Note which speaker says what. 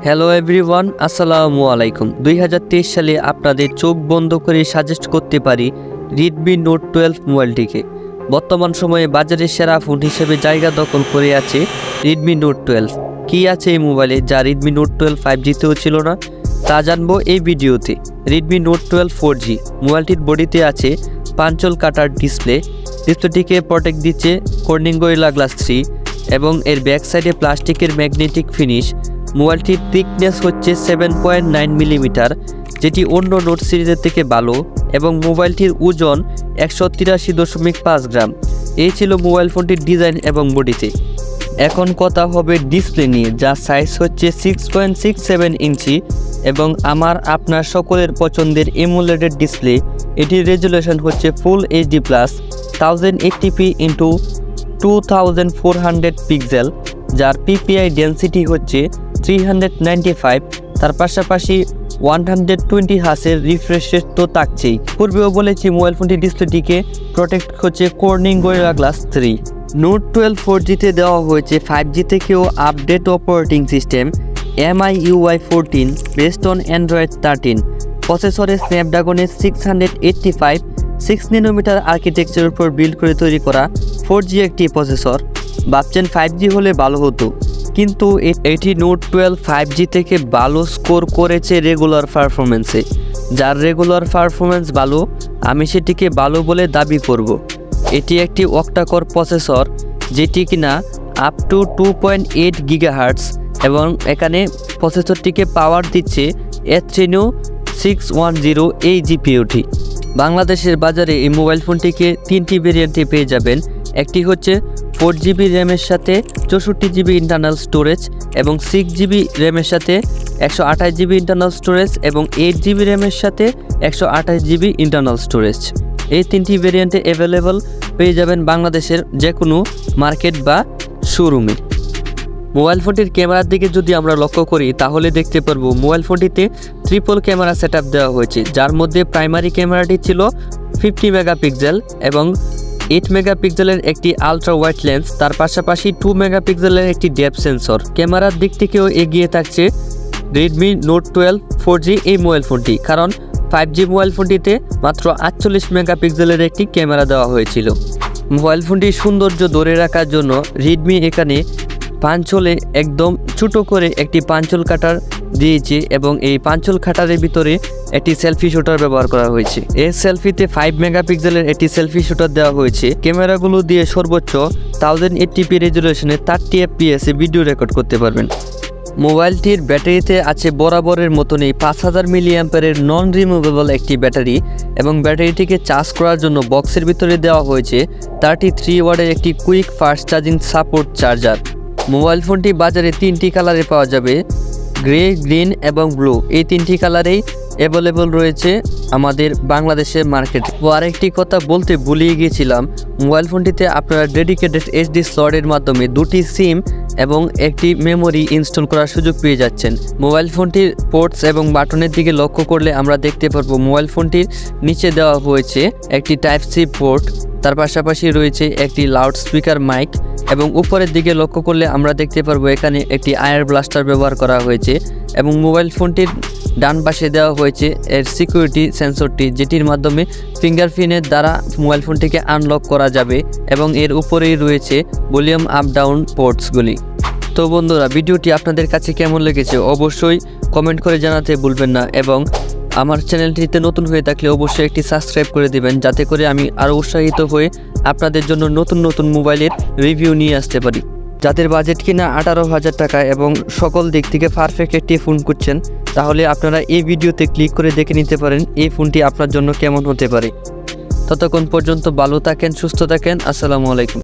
Speaker 1: Hello everyone, আসসালামু আলাইকুম। 2023 সালে আপনাদের চোখ বন্ধ করে সাজেস্ট করতে পারি Redmi Note 12 মোবাইলটিকে। বর্তমান সময়ে বাজারের সেরা ফোন হিসেবে জায়গা দখল করে আছে Redmi Note 12। কি আছে এই মোবাইলে যা Redmi Note 12 5Gতেও ছিল না, তা জানবো এই ভিডিওতে। Redmi Note 12 4G মোবাইলটির বডিতে আছে পাঞ্চল কাটার ডিসপ্লেটিকে প্রোটেক্ট দিচ্ছে কর্নিং গরিলা গ্লাস 3 এবং এর ব্যাক সাইডে প্লাস্টিকের ম্যাগনেটিক ফিনিশ। মোবাইলটির থিকনেস হচ্ছে 7.9 মিলিমিটার, যেটি অন্য নোট সিরিজের থেকে ভালো, এবং মোবাইলটির ওজন 183.5 গ্রাম। এই ছিল মোবাইল ফোনটির ডিজাইন এবং বডিতে। এখন কথা হবে ডিসপ্লে নিয়ে, যার সাইজ হচ্ছে 6.67 ইঞ্চি এবং আপনার সকলের পছন্দের AMOLED ডিসপ্লে। এটির রেজুলেশন হচ্ছে ফুল HD প্লাস 1080p × 2400 পিক্সেল, যার PPI ডেন্সিটি হচ্ছে 395। তার পাশাপাশি 120 হার্জের রিফ্রেশ রেট তো থাকছেই। পূর্বেও বলেছি মোবাইল ফোনটির ডিসপ্লেটিকে প্রোটেক্ট হচ্ছে কর্নিং গরিলা গ্লাস 3। Note 12 4Gতে দেওয়া হয়েছে 5G থেকেও update operating system MIUI 14 based on Android 13। প্রসেসরে স্ন্যাপড্রাগনের 685 6 ন্যানোমিটার আর্কিটেকচারের উপর বিল্ড করে তৈরি করা 4G একটি প্রসেসর। ভাবছেন 5G হলে ভালো হতো, কিন্তু এটি Note 12 5G থেকে ভালো স্কোর করেছে রেগুলার পারফরমেন্সে। যার রেগুলার পারফরমেন্স ভালো, আমি সেটিকে ভালো বলে দাবি করব। এটি একটি octa-core প্রসেসর, যেটি কিনা আপ টু 2.8 গিগাহার্টজ, এবং এখানে প্রসেসরটিকে পাওয়ার দিচ্ছে Adreno 610 এই জিপিইউটি। বাংলাদেশের বাজারে এই মোবাইল ফোনটিকে 3টি ভেরিয়েন্টে পেয়ে যাবেন। একটি হচ্ছে 4GB র্যামের সাথে 64GB ইন্টারনাল স্টোরেজ, এবং 6GB র্যামের সাথে 128GB ইন্টারনাল স্টোরেজ, এবং 8GB র্যামের সাথে 128GB ইন্টারনাল স্টোরেজ। এই 3টি ভেরিয়েন্টে অ্যাভেলেবল পেয়ে যাবেন বাংলাদেশের যে কোনো মার্কেট বা শোরুমে। মোবাইল ফোনটির ক্যামেরার দিকে যদি আমরা লক্ষ্য করি, তাহলে দেখতে পারবো মোবাইল ফোনটিতে ট্রিপল ক্যামেরা সেটআপ দেওয়া হয়েছে, যার মধ্যে প্রাইমারি ক্যামেরাটি ছিল 50 মেগাপিক্সেল এবং 8 মেগাপিক্সেলের একটি আলট্রাওয়াইড লেন্স। তার পাশাপাশি 2 মেগাপিক্সেলের একটি ডেপথ সেন্সর। ক্যামেরার দিক থেকেও এগিয়ে থাকছে Redmi Note 12 4G এই মোবাইল ফোনটি, কারণ 5G মোবাইল ফোনটিতে মাত্র 48 মেগাপিক্সেলের একটি ক্যামেরা দেওয়া হয়েছিল। মোবাইল ফোনটির সৌন্দর্য ধরে রাখার জন্য রেডমি এখানে পাঞ্চলে একদম ছোটো করে একটি পাঞ্চল কাটার দিয়েছে, এবং এই পাঞ্চল কাটারের ভিতরে একটি সেলফি শুটার ব্যবহার করা হয়েছে। এই সেলফিতে 5 মেগাপিক্সেলের একটি সেলফি শুটার দেওয়া হয়েছে। ক্যামেরাগুলো দিয়ে সর্বোচ্চ 1080p রেজুলেশনে 30 fps ভিডিও রেকর্ড করতে পারবেন। মোবাইলটির ব্যাটারিতে আছে বরাবরের মতনই 5000 মিলিঅ্যাম্পিয়ারের নন রিমুভেবল একটি ব্যাটারি, এবং ব্যাটারিটিকে চার্জ করার জন্য বক্সের ভিতরে দেওয়া হয়েছে 33 ওয়াটের একটি quick fast charging support charger. Mobile ফোনটি বাজারে 3টি কালারে পাওয়া যাবে, গ্রে, গ্রিন এবং ব্লু। এই 3টি কালারেই অ্যাভেলেবল রয়েছে আমাদের বাংলাদেশের মার্কেটে। আরেকটি কথা বলতে ভুলিয়ে গিয়েছিলাম, মোবাইল ফোনটিতে আপনারা ডেডিকেটেড SD স্লটের মাধ্যমে 2টি সিম এবং একটি মেমোরি ইনস্টল করার সুযোগ পেয়ে যাচ্ছেন। মোবাইল ফোনটির পোর্টস এবং বাটনের দিকে লক্ষ্য করলে আমরা দেখতে পারবো মোবাইল ফোনটির নিচে দেওয়া হয়েছে একটি Type-C পোর্ট, তার পাশাপাশি রয়েছে একটি লাউড স্পিকার মাইক, এবং উপরের দিকে লক্ষ্য করলে আমরা দেখতে পারবো এখানে একটি আয়ার ব্লাস্টার ব্যবহার করা হয়েছে, এবং মোবাইল ফোনটির ডান পাশে দেওয়া হয়েছে এর সিকিউরিটি সেন্সরটি, যেটির মাধ্যমে ফিঙ্গারপ্রিন্টের দ্বারা মোবাইল ফোনটিকে আনলক করা যাবে, এবং এর উপরেই রয়েছে ভলিউম আপ ডাউন পোর্টসগুলি। তো বন্ধুরা, ভিডিওটি আপনাদের কাছে কেমন লেগেছে অবশ্যই কমেন্ট করে জানাতে ভুলবেন না, এবং আমার চ্যানেলটিতে নতুন হয়ে থাকলে অবশ্যই একটি সাবস্ক্রাইব করে দিবেন, যাতে করে আমি আরও উৎসাহিত হয়ে আপনাদের জন্য নতুন নতুন মোবাইলের রিভিউ নিয়ে আসতে পারি। যাদের বাজেট কিনা 18,000 টাকা এবং সকল দিক থেকে পারফেক্ট একটি ফোন খুঁজছেন, তাহলে আপনারা এই ভিডিওতে ক্লিক করে দেখে নিতে পারেন এই ফোনটি আপনার জন্য কেমন হতে পারে। ততক্ষণ পর্যন্ত ভালো থাকেন, সুস্থ থাকেন। আসসালামু আলাইকুম।